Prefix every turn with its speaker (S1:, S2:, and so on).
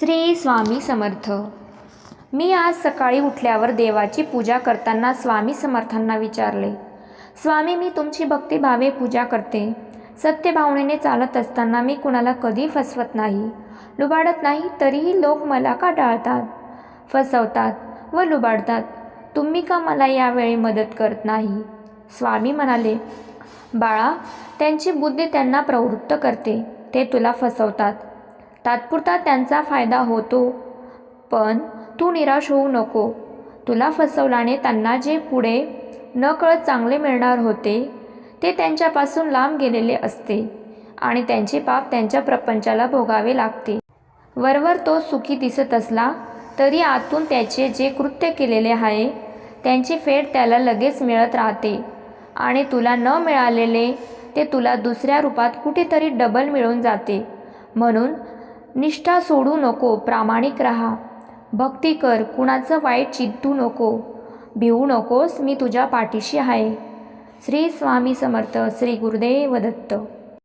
S1: श्री स्वामी समर्थ. मी आज सकाळी उठल्यावर देवाची पूजा करताना स्वामी समर्थांना विचारले, स्वामी, मी तुमची भक्तिभावे पूजा करते. सत्य भावनेने चालत असताना मी कुणाला कधी फसवत नाही, लुबाडत नाही. तरीही लोक मला का टाळतात, फसवतात व लुबाडतात? तुम्ही का मला यावेळी मदत करत नाही? स्वामी म्हणाले, बाळा, त्यांची बुद्धी त्यांना प्रवृत्त करते. ते तुला फसवतात. तात्पुरता त्यांचा फायदा होतो, पण तू निराश होऊ नको. तुला फसवल्याने त्यांना जे पुढे नकळत चांगले मिळणार होते ते त्यांच्यापासून लांब गेलेले असते आणि त्यांचे पाप त्यांच्या प्रपंचाला भोगावे लागते. वरवर तो सुखी दिसत असला तरी आतून त्याचे जे कृत्य केलेले आहे त्यांची फेड त्याला लगेच मिळत राहते आणि तुला न मिळालेले ते तुला दुसऱ्या रूपात कुठेतरी डबल मिळून जाते. म्हणून निष्ठा सोडू नको, प्रामाणिक राहा, भक्ती कर, कुणाचं वाईट चिंतू नको, भिवू नकोस. मी तुझ्या पाठीशी आहे. श्री स्वामी समर्थ. श्री गुरुदेव दत्त.